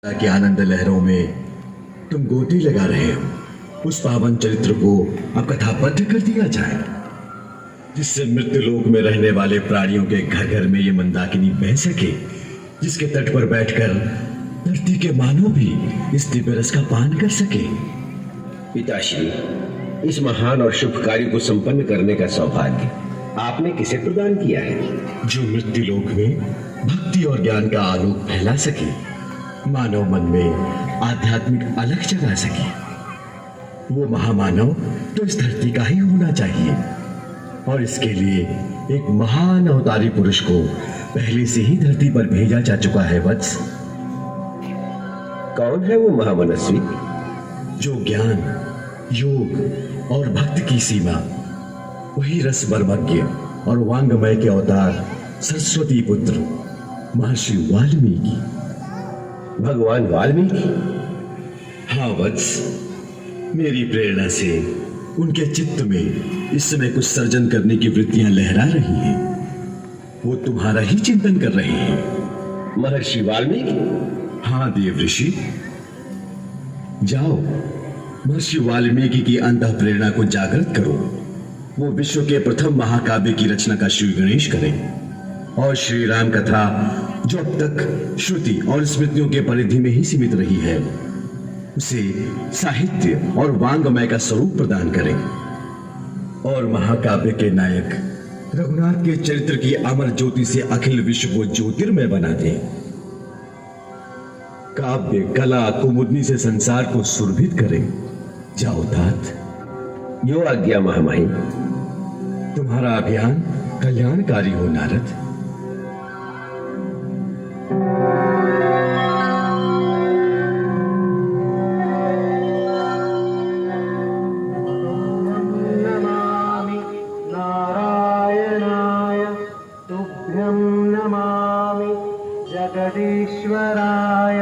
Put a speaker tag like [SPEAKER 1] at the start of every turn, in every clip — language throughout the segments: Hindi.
[SPEAKER 1] के आनंद लहरों में तुम गोती लगा रहे हो, उस पावन चरित्र को अब कथाबद्ध कर दिया जाए, जिससे मृत्यु लोक में रहने वाले प्राणियों के घर घर में ये मंदाकिनी बह सके, जिसके तट पर बैठकर धरती के मानव भी इस दिव्य रस का पान कर सके।
[SPEAKER 2] पिताश्री, इस महान और शुभ कार्य को संपन्न करने का सौभाग्य आपने किसे प्रदान किया है?
[SPEAKER 1] जो मृत्यु लोक में भक्ति और ज्ञान का आलोक फैला सके, मानव मन में आध्यात्मिक अलख जगा सके। वो महामानव तो इस धरती का ही होना चाहिए, और इसके लिए एक महान अवतारी पुरुष को पहले से ही धरती पर भेजा जा चुका है वत्स।
[SPEAKER 2] कौन है वो महामनस्वी?
[SPEAKER 1] जो ज्ञान, योग और भक्त की सीमा, वही रस मर्मज्ञ और वांगमय के अवतार सरस्वती पुत्र महर्षि वाल्मीकि।
[SPEAKER 2] भगवान वाल्मीकि?
[SPEAKER 1] हाँ वत्स, मेरी प्रेरणा से उनके चित्त में इस समय कुछ सर्जन करने की वृत्तियां लहरा रही हैं। वो तुम्हारा ही चिंतन कर रहे हैं।
[SPEAKER 2] महर्षि वाल्मीकि?
[SPEAKER 1] हाँ देव ऋषि, जाओ महर्षि वाल्मीकि की अंतः प्रेरणा को जागृत करो। वो विश्व के प्रथम महाकाव्य की रचना का श्री गणेश करें, और श्री राम कथा जो अब तक श्रुति और स्मृतियों के परिधि में ही सीमित रही है, उसे साहित्य और वांगमय का स्वरूप प्रदान करें, और महाकाव्य के नायक रघुनाथ के चरित्र की अमर ज्योति से अखिल विश्व को ज्योतिर्मय बना दें। काव्य कला कुमुदनी से संसार को सुरभित करें। जाओ तात।
[SPEAKER 2] यो आज्ञा महामहिम।
[SPEAKER 1] तुम्हारा अभियान कल्याणकारी हो नारद।
[SPEAKER 3] नमामि नारायणाय तुभ्यं नमामि जगदीश्वराय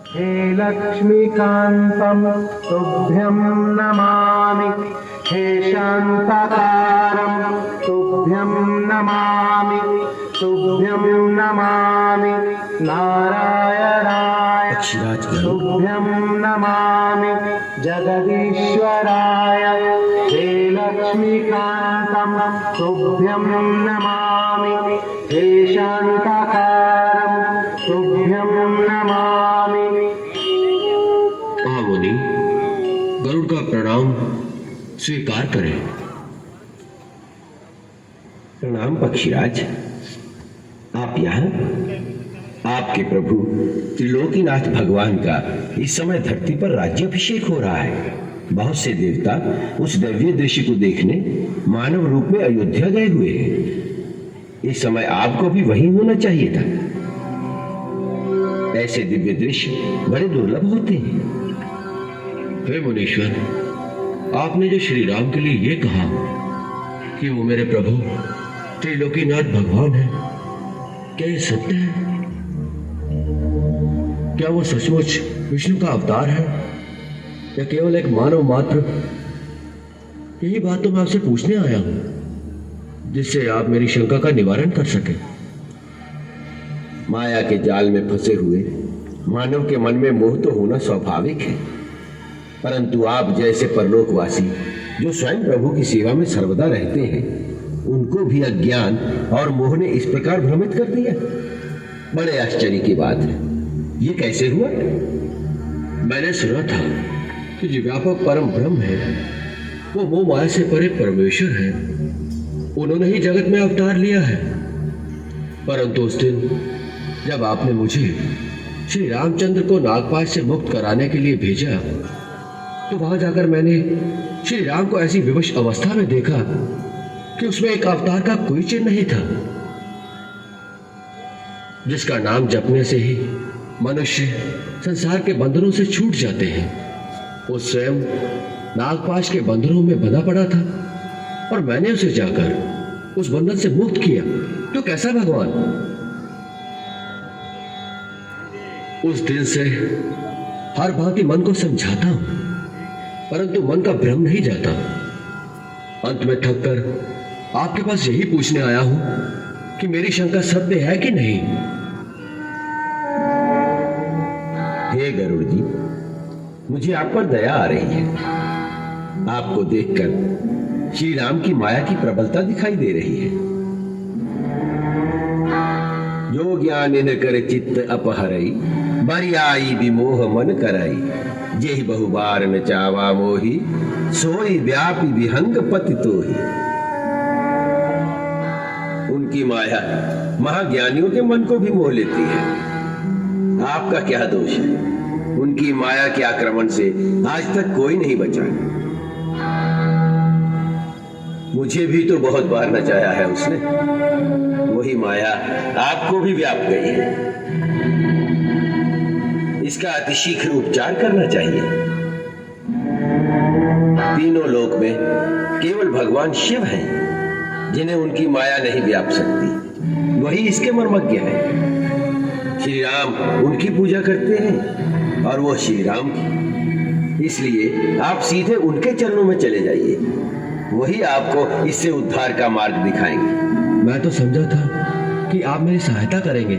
[SPEAKER 3] हे लक्ष्मीकान्तं तुभ्यं नमामि हे शान्ताकारं तुभ्यं नमामि तुभ्यं नमामि नारायणाय तुभ्यं नमामि जगदीश्वराय हे लक्ष्मीकान्तं तुभ्यं नमामि हे शान्ताकारं तुभ्यं नमामि।
[SPEAKER 2] मुनि, गरुड़ का प्रणाम स्वीकार करें। प्रणाम पक्षीराज। आप यहाँ? आपके प्रभु त्रिलोकीनाथ भगवान का इस समय धरती पर राज्याभिषेक हो रहा है। बहुत से देवता उस दिव्य दृश्य को देखने मानव रूप में अयोध्या गए हुए हैं। इस समय आपको भी वहीं होना चाहिए था। ऐसे दिव्य दृश्य बड़े दुर्लभ होते हैं। हे मुनीश्वर, आपने जो श्री राम के लिए ये कहा कि वो मेरे प्रभु त्रिलोकीनाथ भगवान है, क्या ये सत्य है? क्या वो सचमुच विष्णु का अवतार है या केवल एक मानव मात्र? यही बात तो मैं आपसे पूछने आया हूं, जिससे आप मेरी शंका का निवारण कर सके। माया के जाल में फंसे हुए मानव के मन में मोह तो होना स्वाभाविक है, परंतु आप जैसे परलोकवासी जो स्वयं प्रभु की सेवा में सर्वदा रहते हैं, उनको भी अज्ञान और मोह ने इस प्रकार भ्रमित कर दिया। बड़े आश्चर्य की बात है, ये कैसे हुआ? मैंने सुना था कि जो व्यापक परम ब्रह्म है वो मोह माया से परे परमेश्वर है। उन्होंने ही जगत में अवतार लिया है। परंतु उस दिन जब आपने मुझे श्री रामचंद्र को नागपाश से मुक्त कराने के लिए भेजा, तो वहां जाकर मैंने श्री राम को ऐसी विवश अवस्था में देखा कि उसमें एक अवतार का कोई चिन्ह नहीं था, जिसका नाम जपने से ही मनुष्य संसार के बंधनों से छूट जाते हैं। वो स्वयं नागपाश के बंधनों में बंधा पड़ा था, और मैंने उसे जाकर उस बंधन से मुक्त किया। तो कैसा भगवान? उस दिन से हर भांति मन को समझाता हूं, परंतु मन का भ्रम नहीं जाता। अंत में थक कर आपके पास यही पूछने आया हूं कि मेरी शंका सत्य है कि नहीं। हे गरुड़ जी, मुझे आप पर दया आ रही है। आपको देखकर श्री राम की माया की प्रबलता दिखाई दे रही है। जो ज्ञान इन कर चित्त अपहरई, बरियाई विमोह मन करई, जेहि बहुबार न चावा मोही, सोई व्यापी विहंग पति तोही। उनकी माया महाज्ञानियों के मन को भी मोह लेती है। आपका क्या दोष है? उनकी माया के आक्रमण से आज तक कोई नहीं बचा। मुझे भी तो बहुत बार नचाया है उसने। वही माया आपको भी व्याप गई है। इसका अतिशीघ्र उपचार करना चाहिए। तीनों लोक में केवल भगवान शिव हैं जिन्हें उनकी माया नहीं व्याप सकती। वही इसके मर्मज्ञ हैं। श्री राम उनकी पूजा करते हैं और वो श्री राम की। इसलिए आप सीधे उनके चरणों में चले जाइए। वही आपको इससे उद्धार का मार्ग दिखाएंगे।
[SPEAKER 4] मैं तो समझा था कि आप मेरी सहायता करेंगे,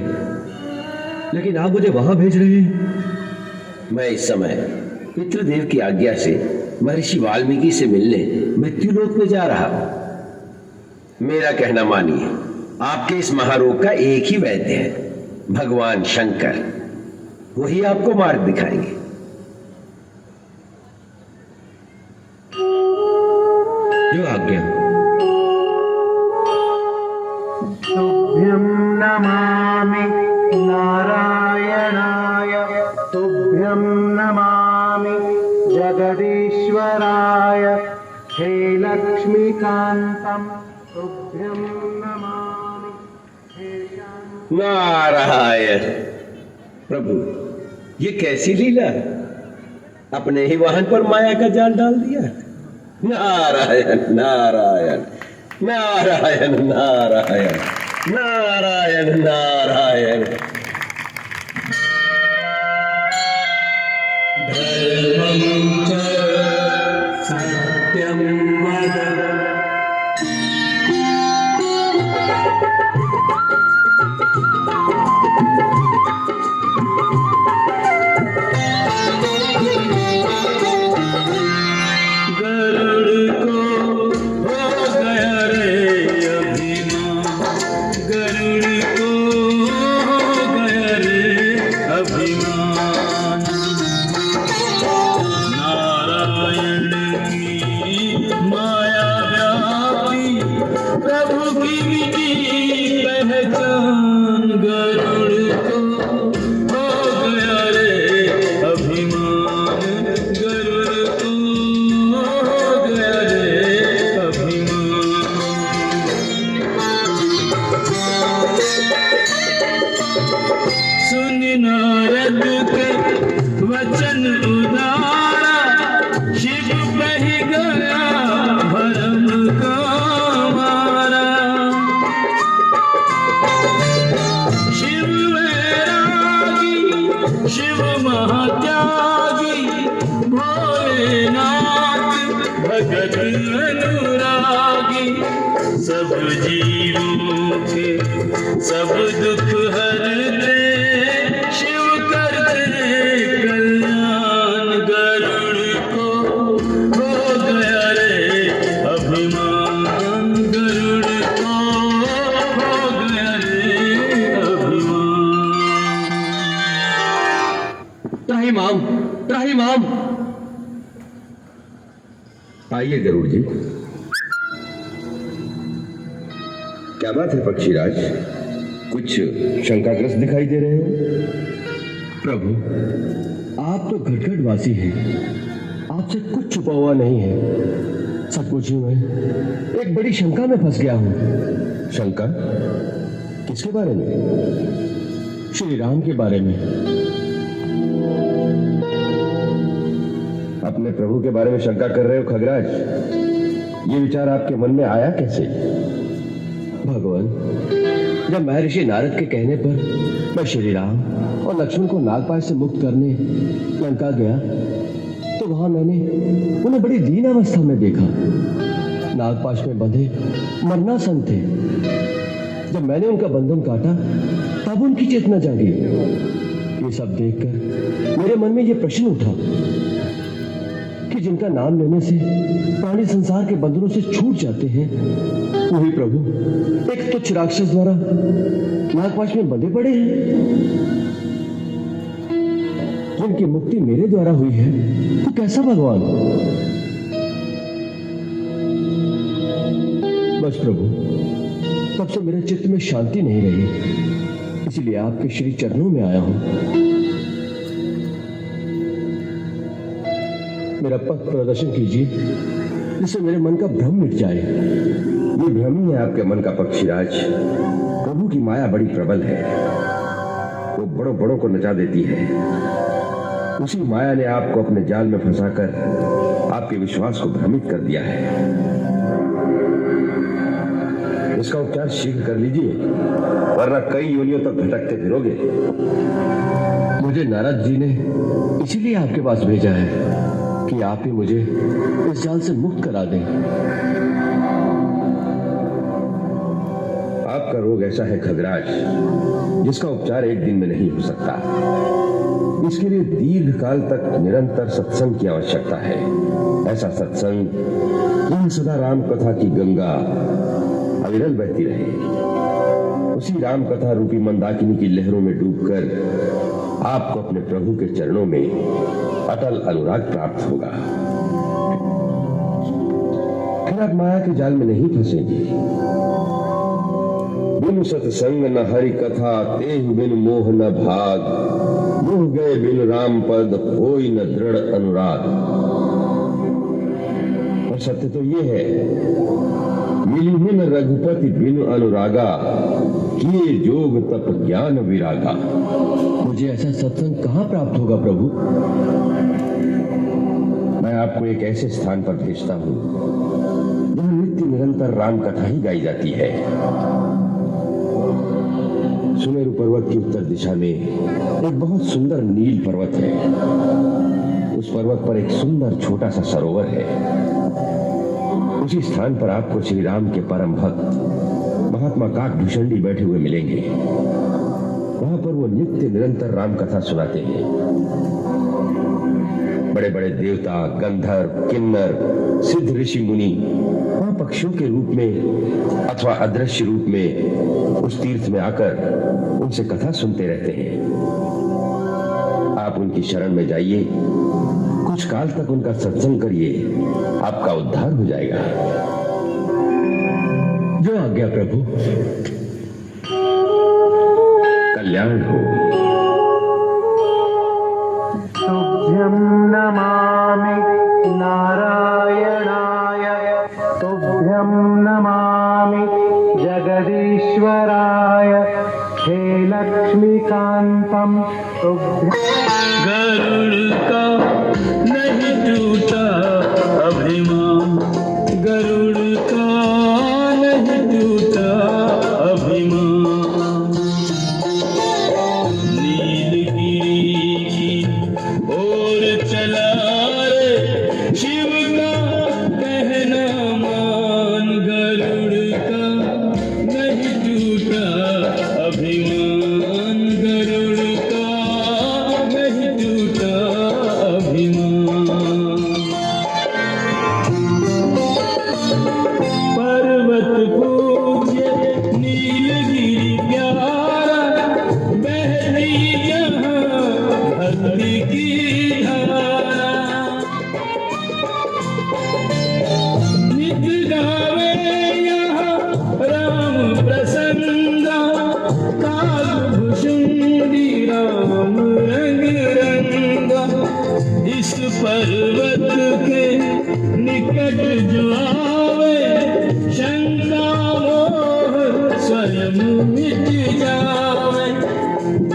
[SPEAKER 4] लेकिन आप मुझे वहां भेज रहे हैं।
[SPEAKER 2] मैं इस समय पितृदेव की आज्ञा से महर्षि वाल्मीकि से मिलने मृत्युलोक में जा रहा हूं। मेरा कहना मानिए, आपके इस महारोग का एक ही वैद्य है, भगवान शंकर। वही आपको मार्ग दिखाएंगे।
[SPEAKER 4] जो आज्ञा।
[SPEAKER 3] तुभ्यं नमामि नारायणाय, तुभ्यं नमामि जगदीश्वराय, हे लक्ष्मीकान्तं तुभ्यं नमामि, हे शान्ति।
[SPEAKER 2] नारायण प्रभु, ये कैसी लीला! अपने ही वाहन पर माया का जाल डाल दिया। नारायण नारायण नारायण नारायण नारायण नारायण।
[SPEAKER 3] धर्मं च सत्यं वद।
[SPEAKER 5] सब जीवों के सब दुख हरते, शिव करते कल्याण। गरुड़ को हो गया रे अभिमान, गरुड़ को हो गया रे अभिमान।
[SPEAKER 4] त्राहिमाम, त्राहिमाम।
[SPEAKER 2] आइए गरुड़ जी। क्या बात है पक्षीराज, कुछ शंकाग्रस्त दिखाई दे रहे हो?
[SPEAKER 4] प्रभु, आप तो घटघट वासी हैं, आपसे कुछ छुपा हुआ नहीं है। सचमुच ही मैं एक बड़ी शंका में फंस गया हूं।
[SPEAKER 2] शंका? किसके बारे में?
[SPEAKER 4] श्री राम के बारे में।
[SPEAKER 2] अपने प्रभु के बारे में शंका कर रहे हो खगराज? ये विचार आपके मन में आया कैसे?
[SPEAKER 4] भगवान, जब महर्षि नारद के कहने पर मैं श्री राम और लक्ष्मण को नागपाश से मुक्त करने लंका गया, तो वहां मैंने उन्हें बड़ी दीन अवस्था में देखा। नागपाश में बंधे मरनासन थे। जब मैंने उनका बंधन काटा, तब उनकी चेतना जागी। ये ये सब देखकर मेरे मन में ये प्रश्न उठा कि जिनका नाम लेने से प्राणी संसार के बंधनों से छूट जाते हैं, वही प्रभु एक तुच्छ राक्षस द्वारा नागपाश में बंधे पड़े हैं। जिनकी मुक्ति मेरे द्वारा हुई है, तो कैसा भगवान? बस प्रभु, तब से मेरे चित्त में शांति नहीं रही, इसलिए आपके श्री चरणों में आया हूं। मेरा पथ प्रदर्शन कीजिए, जिससे मेरे मन का भ्रम मिट जाए।
[SPEAKER 2] ये भ्रम ही है आपके मन का पक्षीराज। प्रभु की माया बड़ी प्रबल है, वो बड़ों बड़ों को नचा देती है। उसी माया ने आपको अपने जाल में फंसाकर आपके विश्वास को भ्रमित कर दिया है। इसका उपचार शीघ्र कर लीजिए, वरना कई योनियों तक भटकते फिरोगे।
[SPEAKER 4] मुझे नारद जी ने इसीलिए आपके पास भेजा है कि आप ही मुझे इस जाल से मुक्त करा दें।
[SPEAKER 2] आपका रोग ऐसा है खगराज, जिसका उपचार एक दिन में नहीं हो सकता। इसके लिए दीर्घ काल तक निरंतर सत्संग की आवश्यकता है। ऐसा सत्संग जहां सदा राम कथा की गंगा अविरल बहती रहे, उसी राम कथा रूपी मंदाकिनी की लहरों में डूबकर आपको अपने प्रभु के चरणों में अटल अनुराग प्राप्त होगा। फिर आप माया के जाल में नहीं फंसेंगे। बिनु सत्संग न हरि कथा, तेहु बिनु मोह न भाग, मोह गए बिनु राम पद, होई न दृढ़ अनुराग। और सत्य तो ये है, मिलिहिन रघुपति बिनु अनुरागा, किए जोग तप ज्ञान विरागा।
[SPEAKER 4] मुझे ऐसा सत्संग कहाँ प्राप्त होगा प्रभु?
[SPEAKER 2] मैं आपको एक ऐसे स्थान पर भेजता हूँ जहाँ नित्य निरंतर राम कथा ही गाई जाती है। सुमेरु पर्वत की उत्तर दिशा में एक बहुत सुंदर नील पर्वत है। उस पर्वत पर एक सुंदर छोटा सा सरोवर है। उसी स्थान पर आपको श्री राम के परम भक्त महात्मा काकभूषणी बैठे हुए मिलेंगे। वहां पर वो नित्य निरंतर राम कथा सुनाते हैं। बड़े बड़े देवता, गंधर्व, किन्नर, सिद्ध ऋषि मुनि वहां पक्षियों के रूप में अथवा अदृश्य रूप में उस तीर्थ में आकर उनसे कथा सुनते रहते हैं। आप उनकी शरण में जाइए, कुछ काल तक उनका सत्संग करिए, आपका उद्धार हो जाएगा।
[SPEAKER 4] जो आज्ञा प्रभु।
[SPEAKER 2] कल्याण हो।
[SPEAKER 3] तुभ्यं नमामि नारायणाय, तुभ्यं नमामि जगदीश्वराय, हे लक्ष्मीकान्तं तुभ्यं।
[SPEAKER 5] गरुड़ का नहीं टूटा अभिमान, गरुड़ का नहीं टूटा अभिमान। नीलगिरी की ओर चला रे शिव का कहना मान, गरुड़ का नहीं टूटा अभिमान, गरुड़ का नहीं टूटा अभिमान। पर्वत पूज्य नीलगिरी प्यारा, बहती जहाँ भक्ति की धारा। नित गावे यहाँ राम प्रसन्ना, काकभूषणी राम रंग रंगा। इस पर्वत के निकट जो आवे, शंका मोह स्वयं मिट जावे।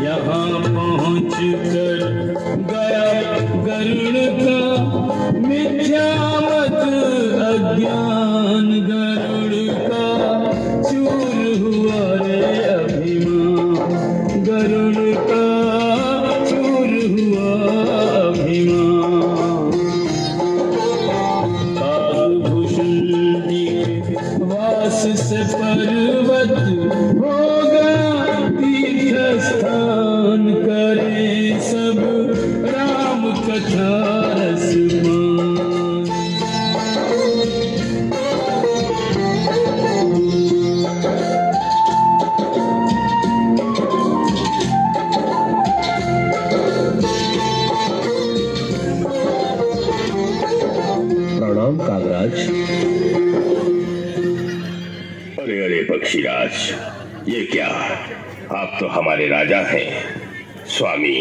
[SPEAKER 5] यहाँ पहुँच कर गया गरुड़ का मिथ्या मत अज्ञान, गरुड़ का चूर हुआ रे अभिमान, गरुड़ का चूर हुआ अभिमान। काकभूषणी वास से पर्वत हो गया तीर्थ स्थान, करे कथा रस पान।
[SPEAKER 4] प्रणाम कागराज।
[SPEAKER 6] अरे अरे पक्षीराज, ये क्या? आप तो हमारे राजा हैं। स्वामी,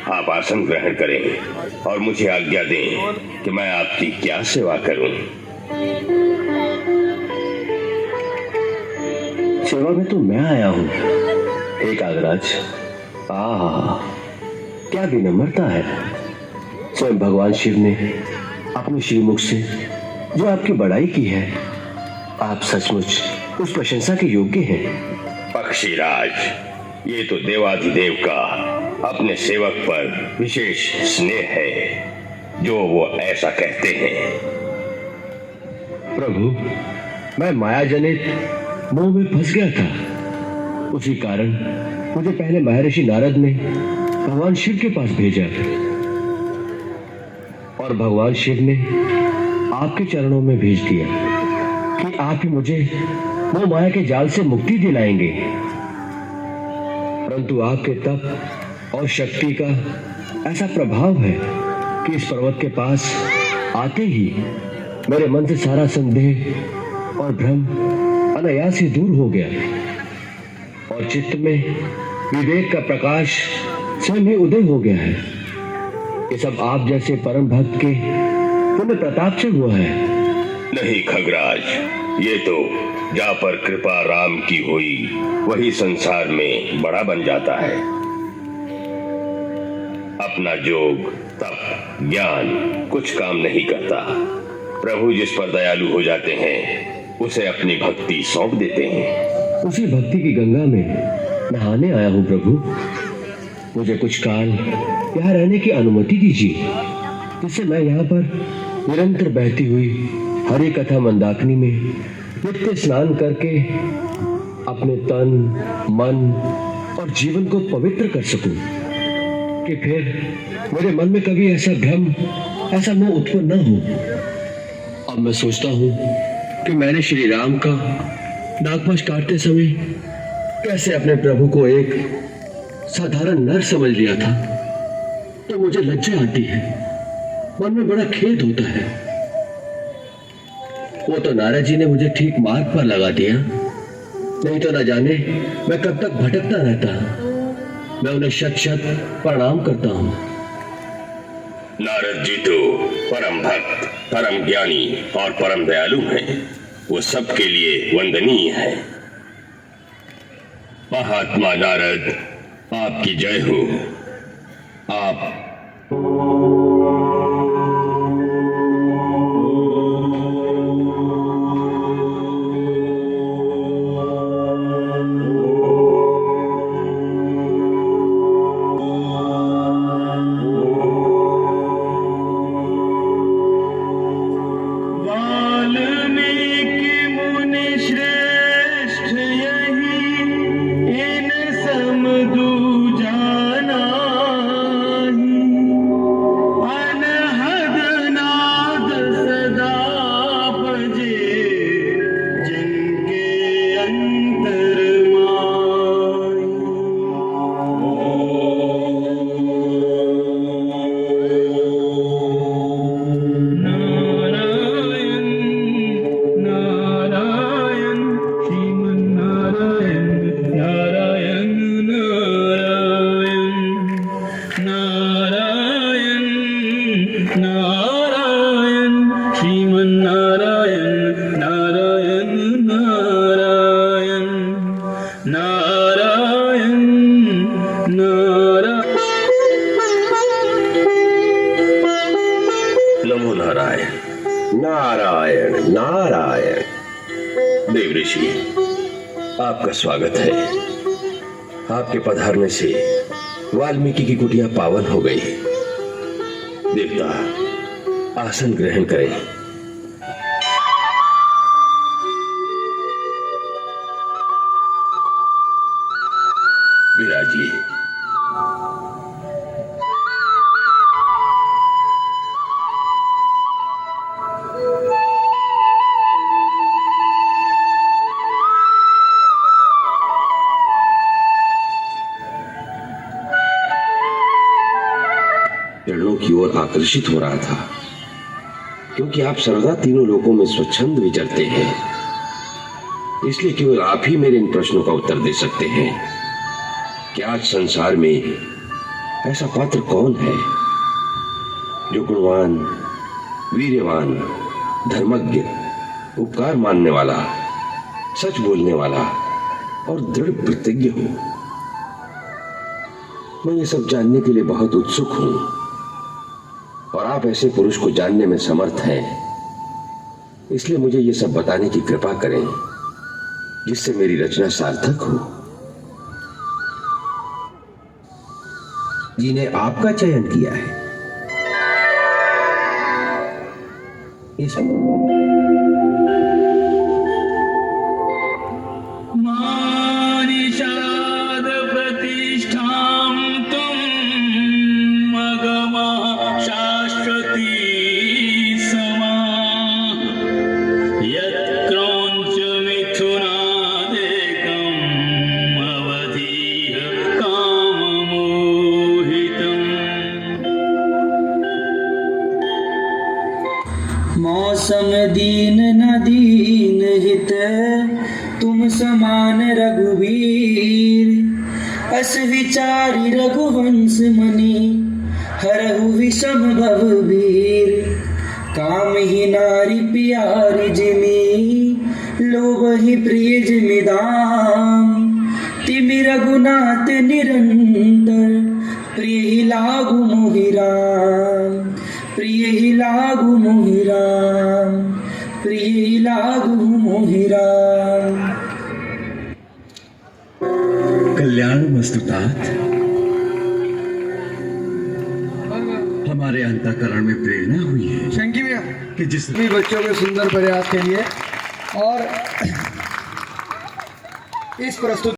[SPEAKER 6] आप आसन ग्रहण करें और मुझे आज्ञा दें कि मैं आपकी क्या सेवा करूं।
[SPEAKER 4] सेवा में तो मैं आया हूँ हे कागराज। क्या विनम्रता है। स्वयं भगवान शिव ने अपने श्रीमुख से जो आपकी बड़ाई की है, आप सचमुच उस प्रशंसा के योग्य हैं।
[SPEAKER 6] पक्षीराज, ये तो देवाधिदेव का अपने सेवक पर विशेष स्नेह है जो वो ऐसा कहते हैं।
[SPEAKER 4] प्रभु, मैं माया जनित मोह में फंस गया था। उसी कारण मुझे पहले महर्षि नारद ने भगवान शिव के पास भेजा और भगवान शिव ने आपके चरणों में भेज दिया कि आप ही मुझे मोह माया के जाल से मुक्ति दिलाएंगे। परंतु आपके तप और शक्ति का ऐसा प्रभाव है कि इस पर्वत के पास आते ही मेरे मन से सारा संदेह और भ्रम अनायास ही दूर हो गया और चित्त में विवेक का प्रकाश स्वयं ही उदय हो गया है। ये सब आप जैसे परम भक्त के पुण्य प्रताप से हुआ है।
[SPEAKER 6] नहीं खगराज, ये तो जा पर कृपा राम की हुई वही संसार में बड़ा बन जाता है। अपना जोग तप ज्ञान कुछ काम नहीं करता। प्रभु जिस पर दयालु हो जाते हैं उसे अपनी भक्ति सौंप देते हैं।
[SPEAKER 4] उसी भक्ति की गंगा में नहाने आया हूँ प्रभु। मुझे कुछ काल यहाँ रहने की अनुमति दीजिए, जिससे मैं यहाँ पर निरंतर बहती हुई हरि कथा मंदाकिनी में नित्य स्नान करके अपने तन मन और जीवन को पवित्र कर सकूं, कि फिर मेरे मन में कभी ऐसा भ्रम ऐसा मोह उत्पन्न न हो। अब मैं सोचता हूँ कि मैंने श्री राम का नागपाश काटते समय कैसे अपने प्रभु को एक साधारण नर समझ लिया था, तो मुझे लज्जा आती है, मन में बड़ा खेद होता है। वो तो नारद जी ने मुझे ठीक मार्ग पर लगा दिया, नहीं तो न जाने मैं कब तक भटकता रहता। मैं उन्हें शत शत प्रणाम करता हूँ।
[SPEAKER 6] नारद जी तो परम भक्त, परम ज्ञानी और परम दयालु हैं। वो सबके लिए वंदनीय है। महात्मा नारद, आपकी जय हो। आप
[SPEAKER 5] वाल्मीकि मुनि श्रेष्ठ यही इन सम दूजा नाही। अनहद नाद सदा बजे जिनके अंतर नारायण नारायण श्रीमन्नारायण नारायण नारायण नारायण नारायण श्रीमन्नारायण नारायण नारायण नारायण नारायण।
[SPEAKER 6] नमो नारायण।
[SPEAKER 2] नारायण नारायण।
[SPEAKER 6] देव ऋषि, आपका स्वागत है। आपके पधारने से वाल्मीकि की कुटिया पावन हो गई। देवता, आसन ग्रहण करें। विराजिए।
[SPEAKER 2] चरणों की ओर आकर्षित हो रहा था, क्योंकि आप सर्वदा तीनों लोकों में स्वच्छंद विचरते हैं। इसलिए केवल आप ही मेरे इन प्रश्नों का उत्तर दे सकते हैं कि आज संसार में ऐसा पात्र कौन है जो गुणवान, वीर्यवान, धर्मज्ञ, उपकार मानने वाला, सच बोलने वाला और दृढ़ प्रतिज्ञ हो। मैं ये सब जानने के लिए बहुत उत्सुक हूं और आप ऐसे पुरुष को जानने में समर्थ हैं। इसलिए मुझे ये सब बताने की कृपा करें जिससे मेरी रचना सार्थक हो।
[SPEAKER 7] जी ने आपका चयन किया है। इस
[SPEAKER 5] मानिषाद प्रतिष्ठां तुम मगमा शाश्वती समा यत्क्रौञ्च मिथुनादेकम् अवधीय काममोहितम्। मौसम दीन न दीन हित तुम समान रघुवीर, अस विचारी रघुवंश मणि हरहु विषम भवभीर। काम ही नारी प्यारी जिमी लोभ ही प्रिय जिमिदाम, तिमि रघुनाथ निरंतर प्रिय ही लागु मोहि राम। प्रिय ही लागु मोहि राम, प्रिय ही लागु मोहि राम।
[SPEAKER 1] कल्याण मस्तुतात। हमारे अंतःकरण में प्रेरणा हुई है
[SPEAKER 8] शंकी भैया
[SPEAKER 1] कि जिस
[SPEAKER 8] सभी बच्चों के सुंदर प्रयास के लिए और इस प्रस्तुति